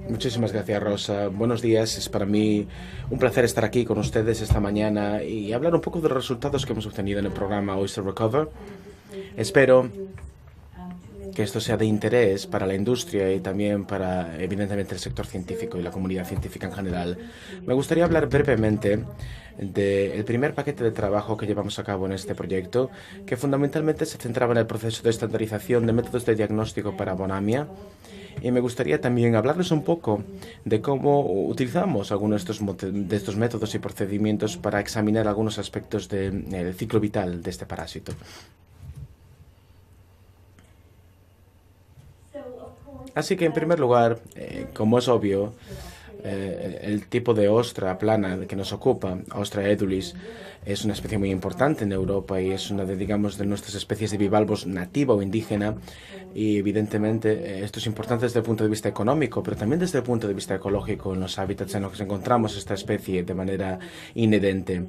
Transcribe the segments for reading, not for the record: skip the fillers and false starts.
Muchísimas gracias, Rosa. Buenos días. Es para mí un placer estar aquí con ustedes esta mañana y hablar un poco de los resultados que hemos obtenido en el programa Oyster Recover. Espero que esto sea de interés para la industria y también para, evidentemente, el sector científico y la comunidad científica en general. Me gustaría hablar brevemente del primer paquete de trabajo que llevamos a cabo en este proyecto, que fundamentalmente se centraba en el proceso de estandarización de métodos de diagnóstico para bonamia. Y me gustaría también hablarles un poco de cómo utilizamos algunos de estos métodos y procedimientos para examinar algunos aspectos del ciclo vital de este parásito. Así que, en primer lugar, como es obvio, el tipo de ostra plana que nos ocupa, Ostra edulis, es una especie muy importante en Europa y es una de, digamos, de nuestras especies de bivalvos nativa o indígena. Y evidentemente esto es importante desde el punto de vista económico, pero también desde el punto de vista ecológico en los hábitats en los que encontramos esta especie de manera inherente.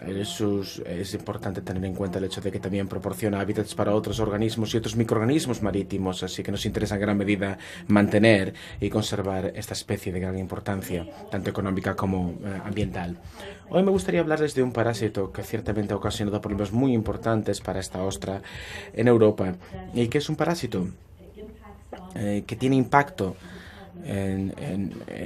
Es importante tener en cuenta el hecho de que también proporciona hábitats para otros organismos y otros microorganismos marítimos, así que nos interesa en gran medida mantener y conservar esta especie de gran importancia, tanto económica como ambiental. Hoy me gustaría hablarles de un parásito que ciertamente ha ocasionado problemas muy importantes para esta ostra en Europa y que es un parásito que tiene impacto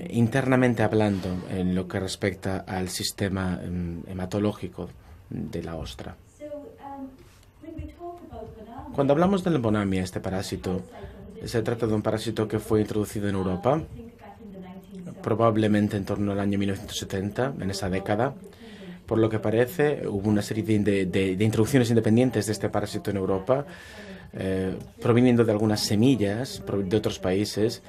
internamente hablando en lo que respecta al sistema hematológico de la ostra. Cuando hablamos del bonamia, este parásito, se trata de un parásito que fue introducido en Europa, probablemente en torno al año 1970, en esa década. Por lo que parece, hubo una serie de introducciones independientes de este parásito en Europa, proviniendo de algunas semillas de otros países,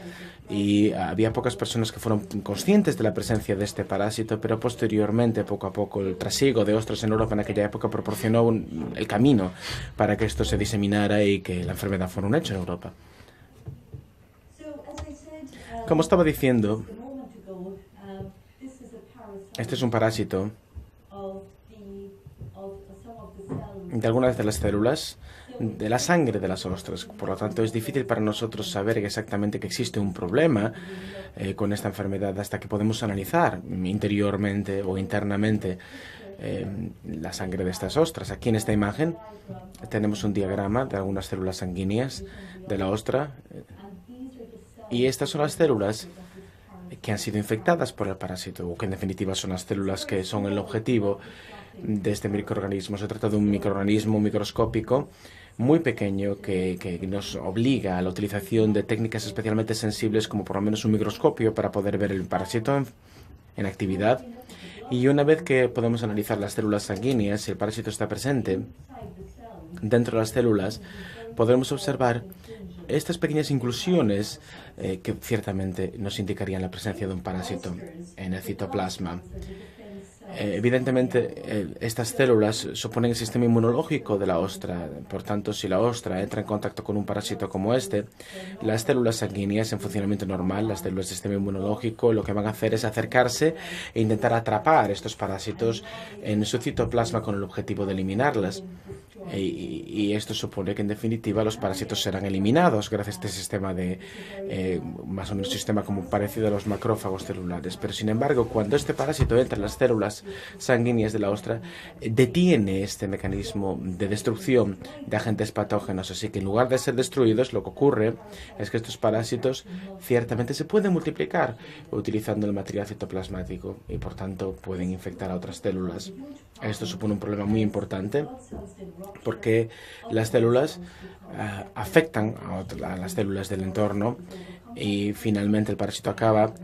y había pocas personas que fueron conscientes de la presencia de este parásito, pero posteriormente, poco a poco, el trasiego de ostras en Europa en aquella época proporcionó el camino para que esto se diseminara y que la enfermedad fuera un hecho en Europa. Como estaba diciendo, este es un parásito de algunas de las células de la sangre de las ostras. Por lo tanto, es difícil para nosotros saber exactamente que existe un problema con esta enfermedad hasta que podemos analizar interiormente o internamente la sangre de estas ostras. Aquí en esta imagen tenemos un diagrama de algunas células sanguíneas de la ostra y estas son las células que han sido infectadas por el parásito, o que en definitiva son las células que son el objetivo de este microorganismo. Se trata de un microorganismo microscópico muy pequeño que nos obliga a la utilización de técnicas especialmente sensibles, como por lo menos un microscopio, para poder ver el parásito en actividad. Y una vez que podemos analizar las células sanguíneas, si el parásito está presente dentro de las células, podremos observar estas pequeñas inclusiones que ciertamente nos indicarían la presencia de un parásito en el citoplasma. Evidentemente, estas células suponen el sistema inmunológico de la ostra. Por tanto, si la ostra entra en contacto con un parásito como este, las células sanguíneas en funcionamiento normal, las células del sistema inmunológico, lo que van a hacer es acercarse e intentar atrapar estos parásitos en su citoplasma con el objetivo de eliminarlas. Y esto supone que, en definitiva, los parásitos serán eliminados gracias a este sistema más o menos sistema como parecido a los macrófagos celulares. Pero, sin embargo, cuando este parásito entra en las células sanguíneas de la ostra, detiene este mecanismo de destrucción de agentes patógenos. Así que, en lugar de ser destruidos, lo que ocurre es que estos parásitos ciertamente se pueden multiplicar utilizando el material citoplasmático y, por tanto, pueden infectar a otras células. Esto supone un problema muy importante, porque las células afectan a las células del entorno y finalmente el parásito acaba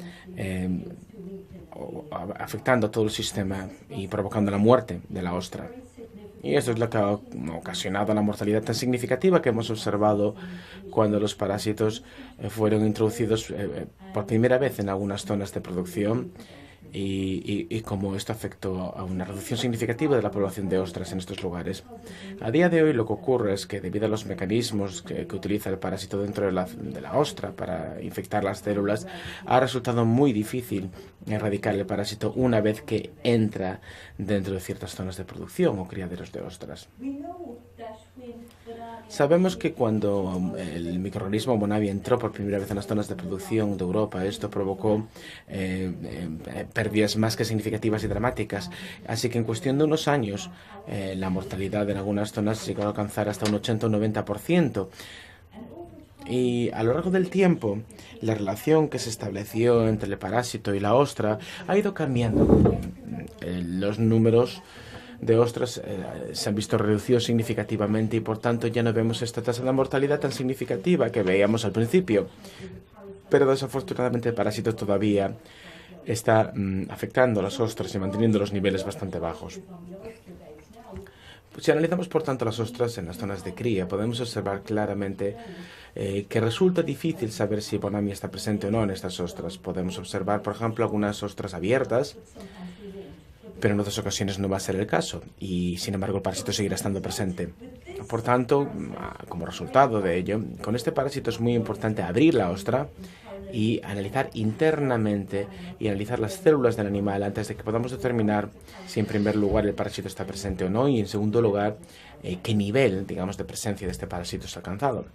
afectando a todo el sistema y provocando la muerte de la ostra. Y esto es lo que ha ocasionado la mortalidad tan significativa que hemos observado cuando los parásitos fueron introducidos por primera vez en algunas zonas de producción, y cómo esto afectó a una reducción significativa de la población de ostras en estos lugares. A día de hoy lo que ocurre es que, debido a los mecanismos que utiliza el parásito dentro de la ostra para infectar las células, ha resultado muy difícil erradicar el parásito una vez que entra dentro de ciertas zonas de producción o criaderos de ostras. Sabemos que cuando el microorganismo Bonavia entró por primera vez en las zonas de producción de Europa, esto provocó pérdidas más que significativas y dramáticas. Así que en cuestión de unos años, la mortalidad en algunas zonas llegó a alcanzar hasta un 80 o 90%. Y a lo largo del tiempo, la relación que se estableció entre el parásito y la ostra ha ido cambiando. Los números de ostras se han visto reducidos significativamente y por tanto ya no vemos esta tasa de mortalidad tan significativa que veíamos al principio. Pero desafortunadamente el parásito todavía está afectando a las ostras y manteniendo los niveles bastante bajos. Si analizamos, por tanto, las ostras en las zonas de cría, podemos observar claramente que resulta difícil saber si Bonamia está presente o no en estas ostras. Podemos observar, por ejemplo, algunas ostras abiertas, pero en otras ocasiones no va a ser el caso y, sin embargo, el parásito seguirá estando presente. Por tanto, como resultado de ello, con este parásito es muy importante abrir la ostra y analizar internamente y analizar las células del animal antes de que podamos determinar si en primer lugar el parásito está presente o no y en segundo lugar qué nivel, digamos, de presencia de este parásito es alcanzado.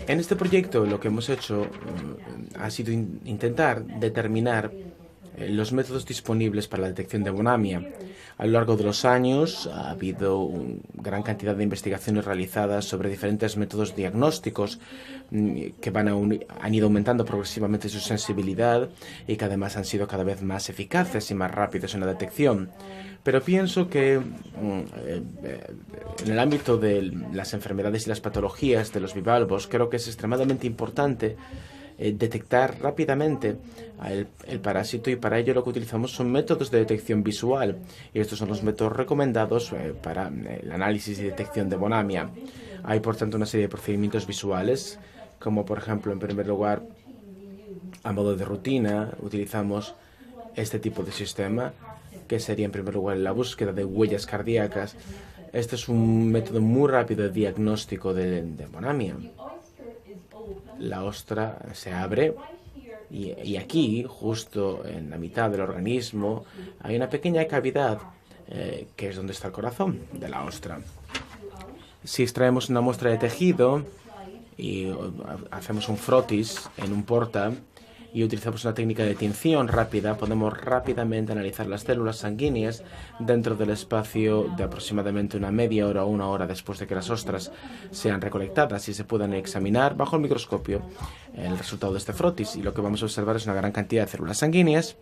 En este proyecto lo que hemos hecho ha sido intentar determinar los métodos disponibles para la detección de Bonamia. A lo largo de los años ha habido una gran cantidad de investigaciones realizadas sobre diferentes métodos diagnósticos que han ido aumentando progresivamente su sensibilidad y que además han sido cada vez más eficaces y más rápidos en la detección. Pero pienso que en el ámbito de las enfermedades y las patologías de los bivalvos creo que es extremadamente importante detectar rápidamente el parásito y para ello lo que utilizamos son métodos de detección visual y estos son los métodos recomendados para el análisis y detección de Bonamia. Hay por tanto una serie de procedimientos visuales como por ejemplo en primer lugar a modo de rutina utilizamos este tipo de sistema que sería en primer lugar la búsqueda de huellas cardíacas. Este es un método muy rápido de diagnóstico de Bonamia. La ostra se abre y aquí, justo en la mitad del organismo, hay una pequeña cavidad que es donde está el corazón de la ostra. Si extraemos una muestra de tejido y hacemos un frotis en un porta y utilizamos una técnica de tinción rápida, podemos rápidamente analizar las células sanguíneas dentro del espacio de aproximadamente una media hora o una hora después de que las ostras sean recolectadas y se puedan examinar bajo el microscopio el resultado de este frotis. Y lo que vamos a observar es una gran cantidad de células sanguíneas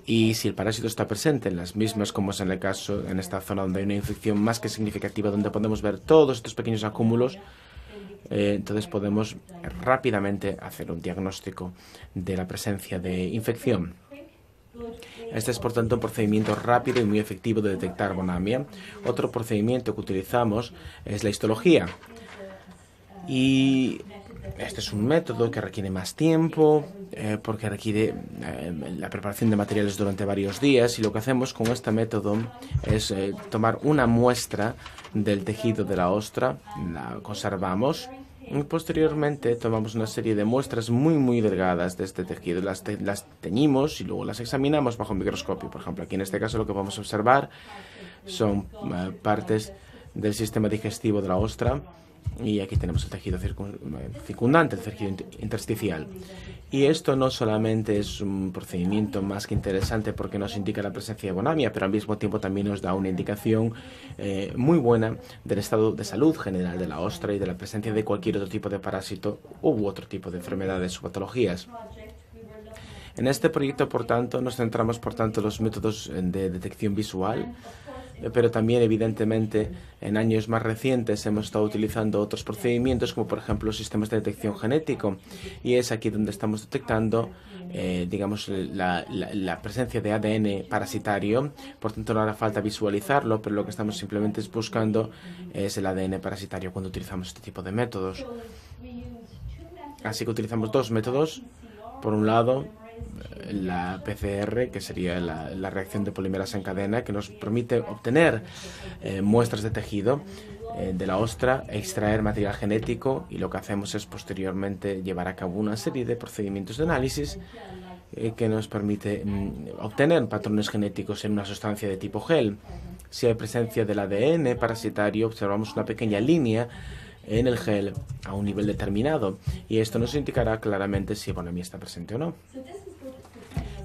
y si el parásito está presente en las mismas, como es en el caso en esta zona donde hay una infección más que significativa, donde podemos ver todos estos pequeños acúmulos, entonces podemos rápidamente hacer un diagnóstico de la presencia de infección. Este es, por tanto, un procedimiento rápido y muy efectivo de detectar Bonamia. Otro procedimiento que utilizamos es la histología. Y este es un método que requiere más tiempo, porque requiere la preparación de materiales durante varios días. Y lo que hacemos con este método es tomar una muestra del tejido de la ostra, la conservamos y posteriormente tomamos una serie de muestras muy delgadas de este tejido, las teñimos y luego las examinamos bajo el microscopio. Por ejemplo, aquí en este caso lo que vamos a observar son partes del sistema digestivo de la ostra y aquí tenemos el tejido circundante, el tejido intersticial. Y esto no solamente es un procedimiento más que interesante porque nos indica la presencia de Bonamia, pero al mismo tiempo también nos da una indicación muy buena del estado de salud general de la ostra y de la presencia de cualquier otro tipo de parásito u otro tipo de enfermedades o patologías. En este proyecto, por tanto, nos centramos, por tanto, en los métodos de detección visual, pero también, evidentemente, en años más recientes hemos estado utilizando otros procedimientos, como por ejemplo los sistemas de detección genético, y es aquí donde estamos detectando, digamos, la presencia de ADN parasitario. Por tanto, no hará falta visualizarlo, pero lo que estamos simplemente es buscando es el ADN parasitario cuando utilizamos este tipo de métodos. Así que utilizamos dos métodos. Por un lado, la PCR, que sería la reacción de polimerasa en cadena, que nos permite obtener muestras de tejido de la ostra, extraer material genético, y lo que hacemos es posteriormente llevar a cabo una serie de procedimientos de análisis que nos permite obtener patrones genéticos en una sustancia de tipo gel. si hay presencia del ADN parasitario, observamos una pequeña línea en el gel a un nivel determinado, y esto nos indicará claramente si Bonamia está presente o no.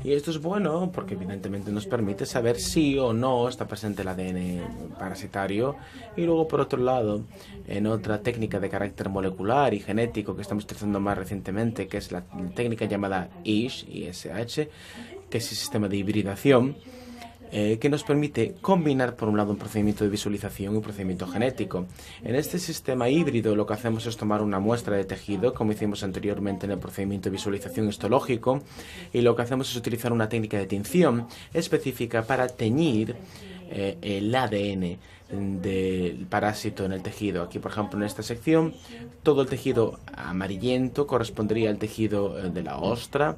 Y esto es bueno porque evidentemente nos permite saber si o no está presente el ADN parasitario. Y luego, por otro lado, en otra técnica de carácter molecular y genético que estamos utilizando más recientemente, que es la técnica llamada ISH, que es el sistema de hibridación, que nos permite combinar, por un lado, un procedimiento de visualización y un procedimiento genético. En este sistema híbrido lo que hacemos es tomar una muestra de tejido, como hicimos anteriormente en el procedimiento de visualización histológico, y lo que hacemos es utilizar una técnica de tinción específica para teñir el ADN del parásito en el tejido. Aquí, por ejemplo, en esta sección, todo el tejido amarillento correspondería al tejido de la ostra.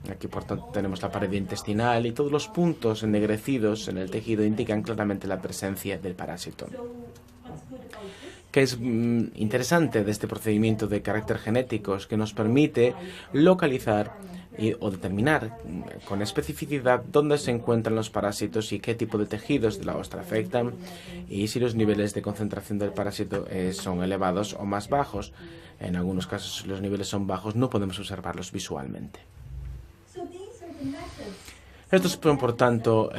Aquí, por tanto, tenemos la pared intestinal y todos los puntos ennegrecidos en el tejido indican claramente la presencia del parásito. ¿Qué es interesante de este procedimiento de carácter genético? Es que nos permite localizar o determinar con especificidad dónde se encuentran los parásitos y qué tipo de tejidos de la ostra afectan, y si los niveles de concentración del parásito son elevados o más bajos. En algunos casos, si los niveles son bajos, no podemos observarlos visualmente. Estos son, por tanto,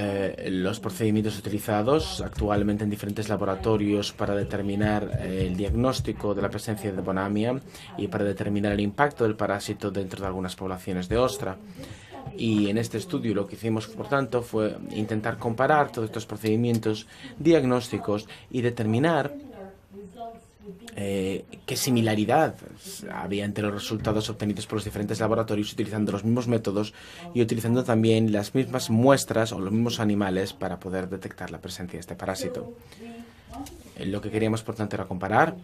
los procedimientos utilizados actualmente en diferentes laboratorios para determinar el diagnóstico de la presencia de Bonamia y para determinar el impacto del parásito dentro de algunas poblaciones de ostra. Y en este estudio lo que hicimos, por tanto, fue intentar comparar todos estos procedimientos diagnósticos y determinar qué similaridad había entre los resultados obtenidos por los diferentes laboratorios utilizando los mismos métodos y utilizando también las mismas muestras o los mismos animales para poder detectar la presencia de este parásito. Lo que queríamos, por tanto, era comparar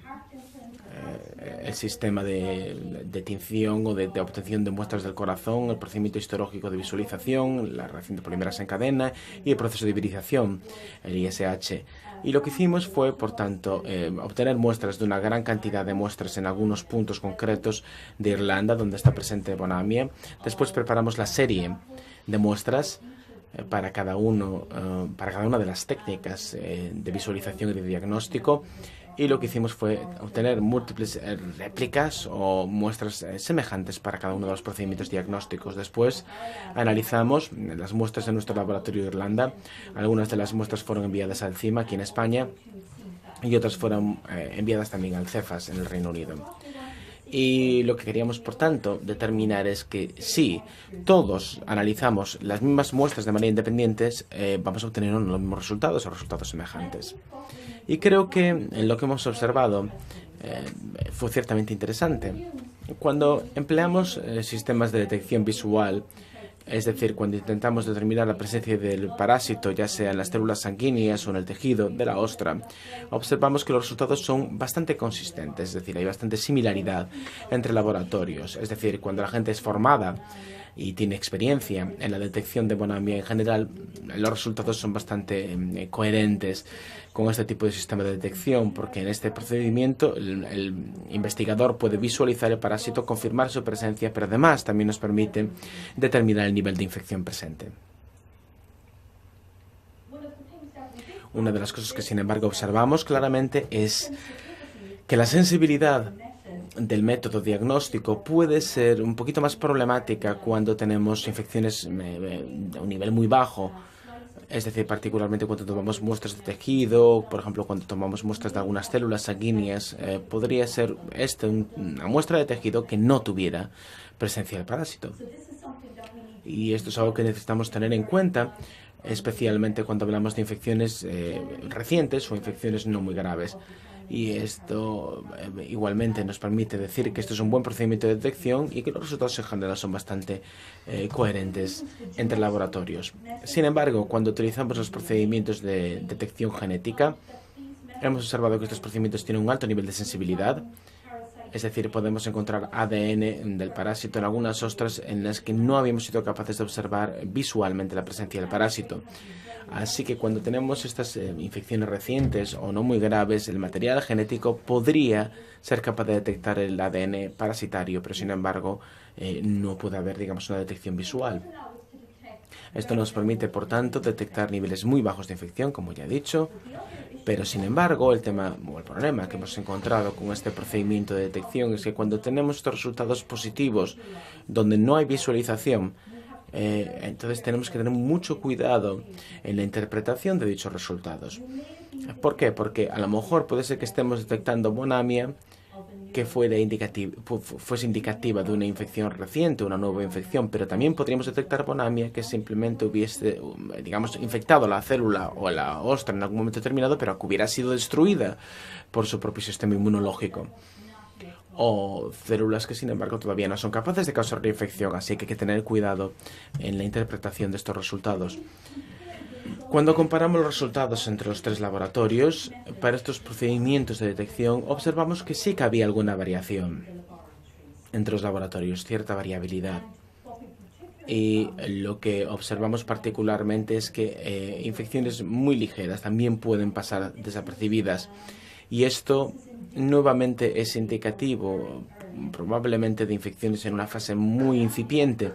el sistema de tinción o de obtención de muestras del corazón, el procedimiento histológico de visualización, la reacción de polimerasa en cadena y el proceso de hibridación, el ISH. Y lo que hicimos fue, por tanto, obtener muestras de una gran cantidad de muestras en algunos puntos concretos de Irlanda donde está presente Bonamia. Después preparamos la serie de muestras para cada una de las técnicas de visualización y de diagnóstico. Y lo que hicimos fue obtener múltiples réplicas o muestras semejantes para cada uno de los procedimientos diagnósticos. Después analizamos las muestras en nuestro laboratorio de Irlanda. Algunas de las muestras fueron enviadas al CIMA aquí en España y otras fueron enviadas también al CEFAS en el Reino Unido. Y lo que queríamos, por tanto, determinar es que si todos analizamos las mismas muestras de manera independiente, vamos a obtener los mismos resultados o resultados semejantes. Y creo que lo que hemos observado fue ciertamente interesante. Cuando empleamos sistemas de detección visual, es decir, cuando intentamos determinar la presencia del parásito, ya sea en las células sanguíneas o en el tejido de la ostra, observamos que los resultados son bastante consistentes, es decir, hay bastante similaridad entre laboratorios. Es decir, cuando la gente es formada y tiene experiencia en la detección de Bonamia en general, los resultados son bastante coherentes con este tipo de sistema de detección, porque en este procedimiento el investigador puede visualizar el parásito, confirmar su presencia, pero además también nos permite determinar el nivel de infección presente. Una de las cosas que, sin embargo, observamos claramente es que la sensibilidad del método diagnóstico puede ser un poquito más problemática cuando tenemos infecciones de un nivel muy bajo. Es decir, particularmente cuando tomamos muestras de tejido, por ejemplo, cuando tomamos muestras de algunas células sanguíneas, podría ser una muestra de tejido que no tuviera presencia del parásito. Y esto es algo que necesitamos tener en cuenta, especialmente cuando hablamos de infecciones recientes o infecciones no muy graves. Y esto igualmente nos permite decir que esto es un buen procedimiento de detección y que los resultados en general son bastante coherentes entre laboratorios. Sin embargo, cuando utilizamos los procedimientos de detección genética, hemos observado que estos procedimientos tienen un alto nivel de sensibilidad. Es decir, podemos encontrar ADN del parásito en algunas ostras en las que no habíamos sido capaces de observar visualmente la presencia del parásito. Así que cuando tenemos estas infecciones recientes o no muy graves, el material genético podría ser capaz de detectar el ADN parasitario, pero sin embargo no puede haber, digamos, una detección visual. Esto nos permite, por tanto, detectar niveles muy bajos de infección, como ya he dicho, pero sin embargo, el tema o el problema que hemos encontrado con este procedimiento de detección es que cuando tenemos estos resultados positivos donde no hay visualización, entonces tenemos que tener mucho cuidado en la interpretación de dichos resultados. ¿Por qué? Porque a lo mejor puede ser que estemos detectando bonamia que fuese indicativa de una infección reciente, una nueva infección, pero también podríamos detectar bonamia que simplemente hubiese, digamos, infectado la célula o la ostra en algún momento determinado, pero que hubiera sido destruida por su propio sistema inmunológico. O células que, sin embargo, todavía no son capaces de causar reinfección, así que hay que tener cuidado en la interpretación de estos resultados. Cuando comparamos los resultados entre los 3 laboratorios, para estos procedimientos de detección, observamos que sí que había alguna variación entre los laboratorios, cierta variabilidad. Y lo que observamos particularmente es que infecciones muy ligeras también pueden pasar desapercibidas. Y esto nuevamente es indicativo probablemente de infecciones en una fase muy incipiente,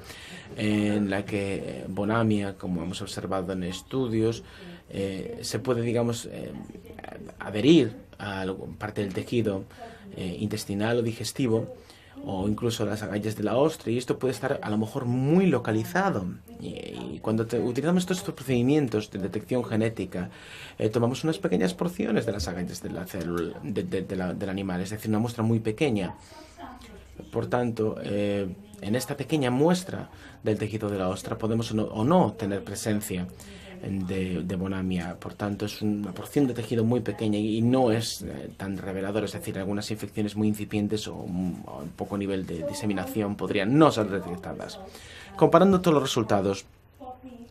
en la que bonamia, como hemos observado en estudios, se puede, digamos, adherir a parte del tejido intestinal o digestivo, o incluso las agallas de la ostra, y esto puede estar a lo mejor muy localizado. Y cuando utilizamos todos estos procedimientos de detección genética, tomamos unas pequeñas porciones de las agallas de la célula, del animal, es decir, una muestra muy pequeña. Por tanto, en esta pequeña muestra del tejido de la ostra podemos o no tener presencia de bonamia. Por tanto, es una porción de tejido muy pequeña y no es tan revelador. Es decir, algunas infecciones muy incipientes o un poco nivel de diseminación podrían no ser detectadas. Comparando todos los resultados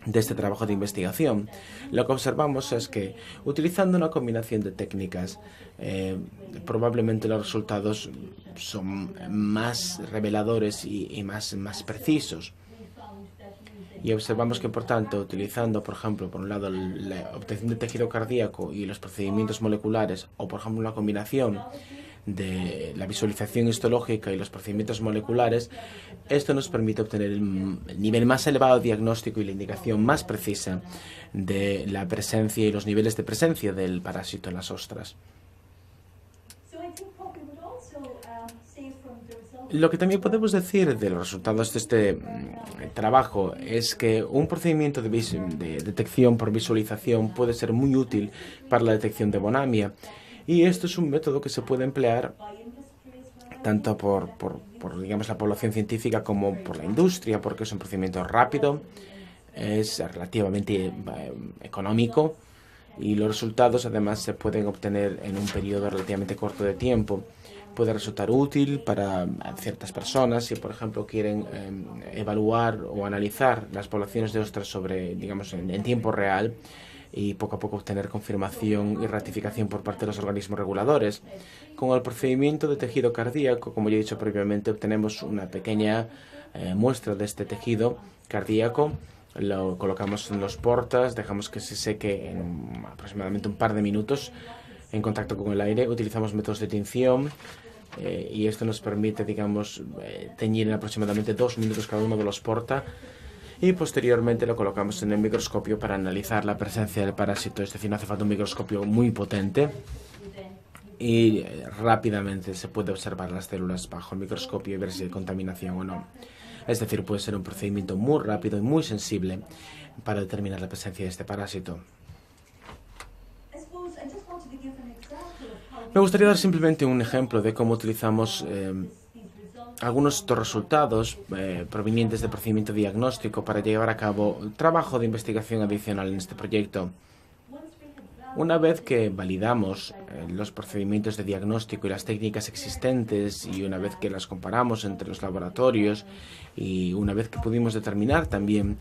de este trabajo de investigación, lo que observamos es que utilizando una combinación de técnicas, probablemente los resultados son más reveladores y más precisos. Y observamos que, por tanto, utilizando, por ejemplo, por un lado, la obtención de tejido cardíaco y los procedimientos moleculares, o por ejemplo, una combinación de la visualización histológica y los procedimientos moleculares, esto nos permite obtener el nivel más elevado de diagnóstico y la indicación más precisa de la presencia y los niveles de presencia del parásito en las ostras. Lo que también podemos decir de los resultados de este trabajo es que un procedimiento de detección por visualización puede ser muy útil para la detección de bonamia, y esto es un método que se puede emplear tanto por digamos, la población científica como por la industria, porque es un procedimiento rápido, es relativamente económico, y los resultados además se pueden obtener en un periodo relativamente corto de tiempo. Puede resultar útil para ciertas personas si, por ejemplo, quieren evaluar o analizar las poblaciones de ostras digamos, en tiempo real, y poco a poco obtener confirmación y ratificación por parte de los organismos reguladores. Con el procedimiento de tejido cardíaco, como ya he dicho previamente, obtenemos una pequeña muestra de este tejido cardíaco, lo colocamos en los portas, dejamos que se seque en aproximadamente un par de minutos en contacto con el aire. Utilizamos métodos de tinción y esto nos permite, digamos, teñir en aproximadamente 2 minutos cada uno de los porta, y posteriormente lo colocamos en el microscopio para analizar la presencia del parásito. Es decir, no hace falta un microscopio muy potente y rápidamente se puede observar las células bajo el microscopio y ver si hay contaminación o no. Es decir, puede ser un procedimiento muy rápido y muy sensible para determinar la presencia de este parásito. Me gustaría dar simplemente un ejemplo de cómo utilizamos algunos de estos resultados provenientes del procedimiento diagnóstico para llevar a cabo trabajo de investigación adicional en este proyecto. Una vez que validamos los procedimientos de diagnóstico y las técnicas existentes, y una vez que las comparamos entre los laboratorios, y una vez que pudimos determinar también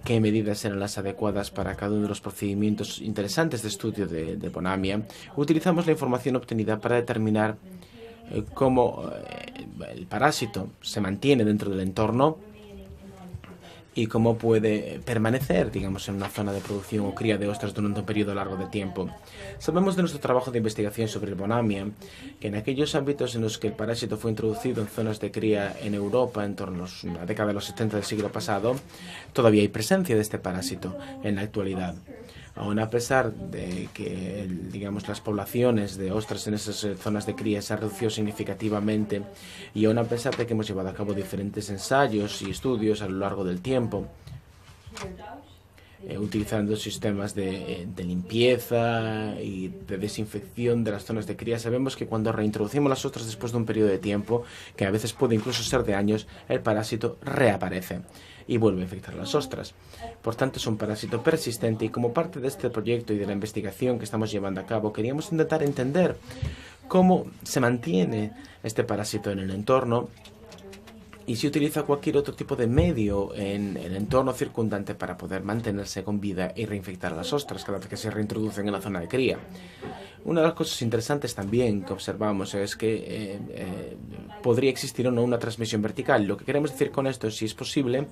qué medidas eran las adecuadas para cada uno de los procedimientos interesantes de estudio de bonamia, utilizamos la información obtenida para determinar cómo el parásito se mantiene dentro del entorno y cómo puede permanecer, digamos, en una zona de producción o cría de ostras durante un periodo largo de tiempo. Sabemos de nuestro trabajo de investigación sobre el Bonamia que en aquellos ámbitos en los que el parásito fue introducido en zonas de cría en Europa en torno a la década de los 70 del siglo pasado, todavía hay presencia de este parásito en la actualidad. Aún a pesar de que, digamos, las poblaciones de ostras en esas zonas de cría se han reducido significativamente y aún a pesar de que hemos llevado a cabo diferentes ensayos y estudios a lo largo del tiempo, utilizando sistemas de limpieza y de desinfección de las zonas de cría, sabemos que cuando reintroducimos las ostras después de un periodo de tiempo, que a veces puede incluso ser de años, el parásito reaparece y vuelve a infectar las ostras. Por tanto, es un parásito persistente y como parte de este proyecto y de la investigación que estamos llevando a cabo, queríamos intentar entender cómo se mantiene este parásito en el entorno y si utiliza cualquier otro tipo de medio en el entorno circundante para poder mantenerse con vida y reinfectar a las ostras cada vez que se reintroducen en la zona de cría. Una de las cosas interesantes también que observamos es que podría existir o no una transmisión vertical. Lo que queremos decir con esto es si es posible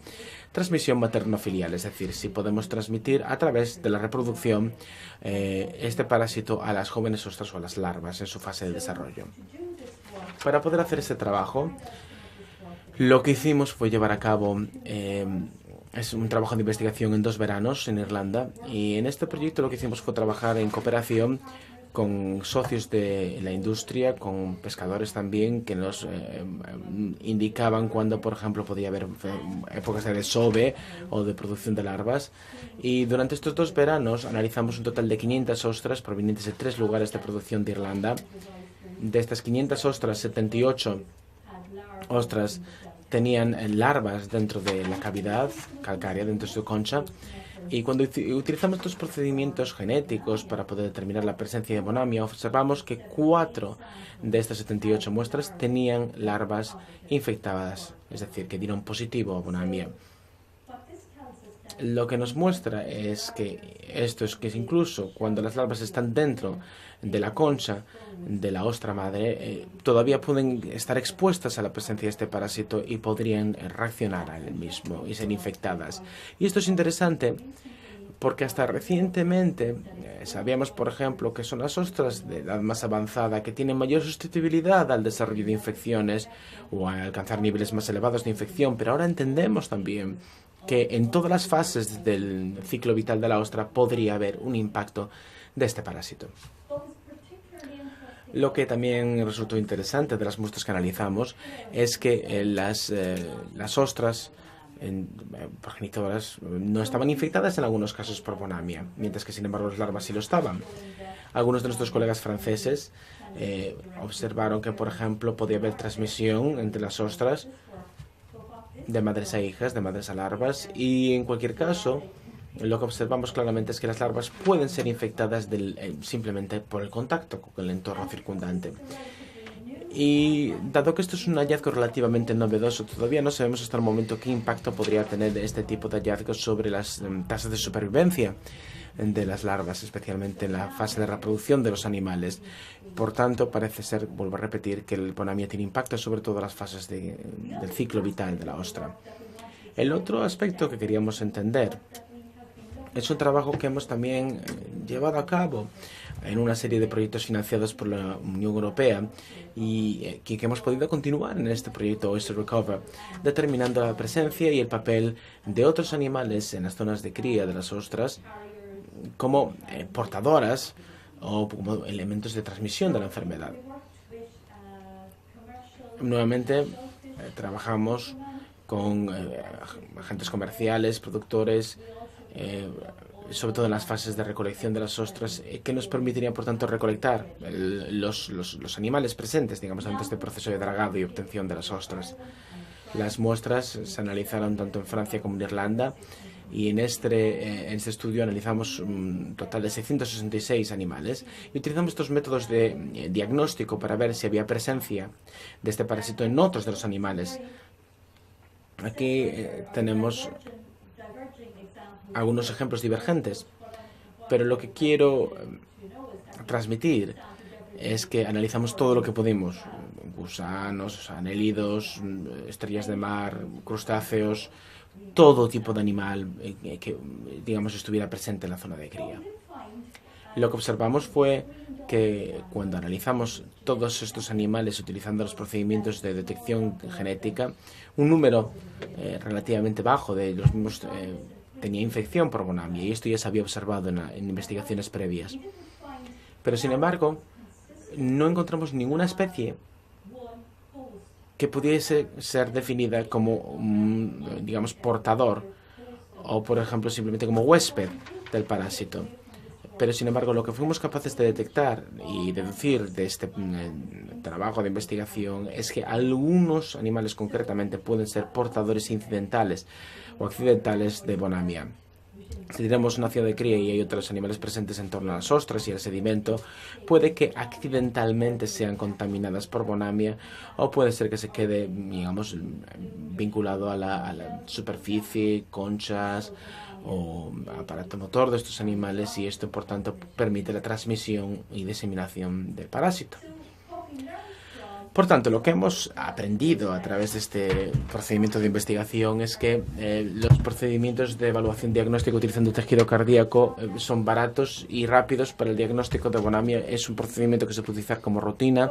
transmisión materno-filial, es decir, si podemos transmitir a través de la reproducción este parásito a las jóvenes ostras o a las larvas en su fase de desarrollo. Para poder hacer este trabajo, lo que hicimos fue llevar a cabo es un trabajo de investigación en 2 veranos en Irlanda y en este proyecto lo que hicimos fue trabajar en cooperación con socios de la industria, con pescadores también que nos indicaban cuándo, por ejemplo, podía haber épocas de desove o de producción de larvas. Y durante estos 2 veranos analizamos un total de 500 ostras provenientes de 3 lugares de producción de Irlanda. De estas 500 ostras, 78 ostras tenían larvas dentro de la cavidad calcárea, dentro de su concha. Y cuando utilizamos estos procedimientos genéticos para poder determinar la presencia de Bonamia, observamos que 4 de estas 78 muestras tenían larvas infectadas, es decir, que dieron positivo a Bonamia. Lo que nos muestra es que esto es que incluso cuando las larvas están dentro de la concha de la ostra madre, todavía pueden estar expuestas a la presencia de este parásito y podrían reaccionar al mismo y ser infectadas. Y esto es interesante porque hasta recientemente sabíamos, por ejemplo, que son las ostras de edad más avanzada que tienen mayor susceptibilidad al desarrollo de infecciones o a alcanzar niveles más elevados de infección, pero ahora entendemos también que en todas las fases del ciclo vital de la ostra podría haber un impacto de este parásito. Lo que también resultó interesante de las muestras que analizamos es que las ostras progenitoras no estaban infectadas en algunos casos por Bonamia, mientras que sin embargo las larvas sí lo estaban. Algunos de nuestros colegas franceses observaron que, por ejemplo, podía haber transmisión entre las ostras de madres a hijas, de madres a larvas, y en cualquier caso lo que observamos claramente es que las larvas pueden ser infectadas simplemente por el contacto con el entorno circundante. Y dado que esto es un hallazgo relativamente novedoso, todavía no sabemos hasta el momento qué impacto podría tener este tipo de hallazgos sobre las tasas de supervivencia de las larvas, especialmente en la fase de reproducción de los animales. Por tanto, parece ser, vuelvo a repetir, que el Bonamia tiene impacto sobre todas las fases del ciclo vital de la ostra. El otro aspecto que queríamos entender es un trabajo que hemos también llevado a cabo en una serie de proyectos financiados por la Unión Europea y que hemos podido continuar en este proyecto Oyster Recover, determinando la presencia y el papel de otros animales en las zonas de cría de las ostras como portadoras o como elementos de transmisión de la enfermedad. Nuevamente, trabajamos con agentes comerciales, productores, sobre todo en las fases de recolección de las ostras, que nos permitirían, por tanto, recolectar los animales presentes, digamos, antes del proceso de dragado y obtención de las ostras. Las muestras se analizaron tanto en Francia como en Irlanda y en este estudio analizamos un total de 666 animales y utilizamos estos métodos de diagnóstico para ver si había presencia de este parásito en otros de los animales. Aquí tenemos algunos ejemplos divergentes, pero lo que quiero transmitir es que analizamos todo lo que pudimos: gusanos, anélidos, estrellas de mar, crustáceos, todo tipo de animal que, digamos, estuviera presente en la zona de cría. Lo que observamos fue que cuando analizamos todos estos animales utilizando los procedimientos de detección genética, un número relativamente bajo de los mismos tenía infección por bonamia, y esto ya se había observado en investigaciones previas. Pero sin embargo, no encontramos ninguna especie que pudiese ser definida como, digamos, portador o, por ejemplo, simplemente como huésped del parásito. Pero, sin embargo, lo que fuimos capaces de detectar y deducir de este trabajo de investigación es que algunos animales concretamente pueden ser portadores incidentales o accidentales de bonamia. Si tenemos una ciudad de cría y hay otros animales presentes en torno a las ostras y al sedimento, puede que accidentalmente sean contaminadas por bonamia, o puede ser que se quede, digamos, vinculado a la superficie, conchas o aparato motor de estos animales, y esto, por tanto, permite la transmisión y diseminación del parásito. Por tanto, lo que hemos aprendido a través de este procedimiento de investigación es que los procedimientos de evaluación diagnóstica utilizando tejido cardíaco son baratos y rápidos para el diagnóstico de bonamia. Es un procedimiento que se puede utilizar como rutina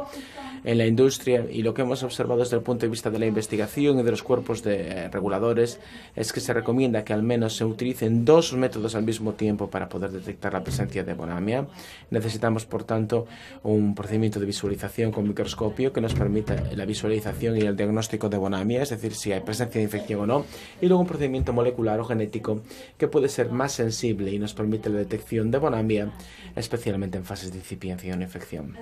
en la industria, y lo que hemos observado desde el punto de vista de la investigación y de los cuerpos de reguladores es que se recomienda que al menos se utilicen dos métodos al mismo tiempo para poder detectar la presencia de bonamia. Necesitamos, por tanto, un procedimiento de visualización con microscopio que nos permita la visualización y el diagnóstico de bonamia, es decir, si hay presencia de infección o no, y luego un procedimiento molecular o genético que puede ser más sensible y nos permite la detección de bonamia, especialmente en fases de incipiencia o infección.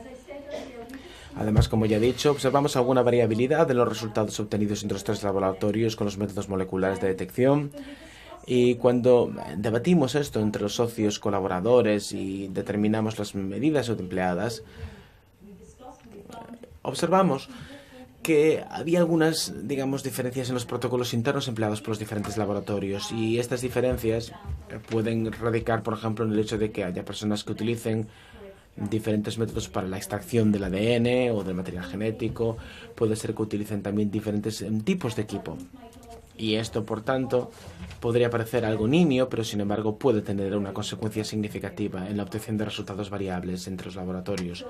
Además, como ya he dicho, observamos alguna variabilidad en los resultados obtenidos entre los tres laboratorios con los métodos moleculares de detección. Y cuando debatimos esto entre los socios colaboradores y determinamos las medidas empleadas, observamos que había algunas, digamos, diferencias en los protocolos internos empleados por los diferentes laboratorios, y estas diferencias pueden radicar, por ejemplo, en el hecho de que haya personas que utilicen diferentes métodos para la extracción del ADN o del material genético. Puede ser que utilicen también diferentes tipos de equipo. Y esto, por tanto, podría parecer algo nimio, pero sin embargo puede tener una consecuencia significativa en la obtención de resultados variables entre los laboratorios.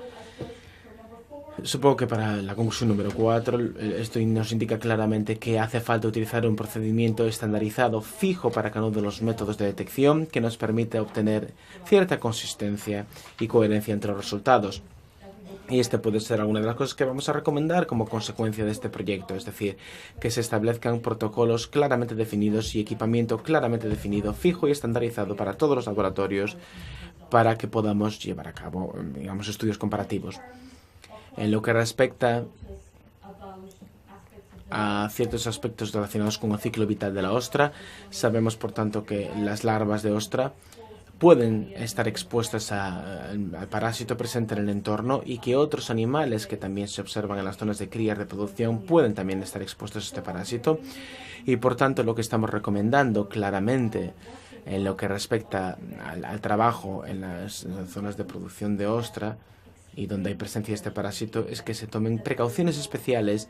Supongo que para la conclusión número 4, esto nos indica claramente que hace falta utilizar un procedimiento estandarizado fijo para cada uno de los métodos de detección que nos permite obtener cierta consistencia y coherencia entre los resultados. Y este puede ser alguna de las cosas que vamos a recomendar como consecuencia de este proyecto, es decir, que se establezcan protocolos claramente definidos y equipamiento claramente definido, fijo y estandarizado para todos los laboratorios, para que podamos llevar a cabo, digamos, estudios comparativos. En lo que respecta a ciertos aspectos relacionados con el ciclo vital de la ostra, sabemos, por tanto, que las larvas de ostra pueden estar expuestas al parásito presente en el entorno, y que otros animales que también se observan en las zonas de cría y reproducción pueden también estar expuestos a este parásito. Y por tanto, lo que estamos recomendando claramente en lo que respecta al trabajo en las zonas de producción de ostra y donde hay presencia de este parásito es que se tomen precauciones especiales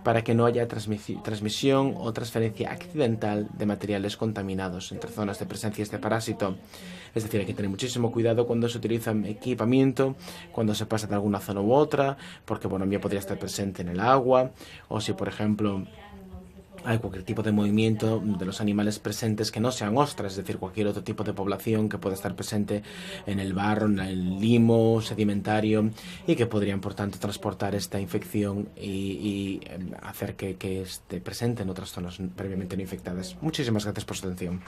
para que no haya transmisión o transferencia accidental de materiales contaminados entre zonas de presencia de este parásito. Es decir, hay que tener muchísimo cuidado cuando se utiliza equipamiento, cuando se pasa de alguna zona u otra, porque bonamia podría estar presente en el agua, o si, por ejemplo, hay cualquier tipo de movimiento de los animales presentes que no sean ostras, es decir, cualquier otro tipo de población que pueda estar presente en el barro, en el limo sedimentario, y que podrían, por tanto, transportar esta infección y hacer que esté presente en otras zonas previamente no infectadas. Muchísimas gracias por su atención.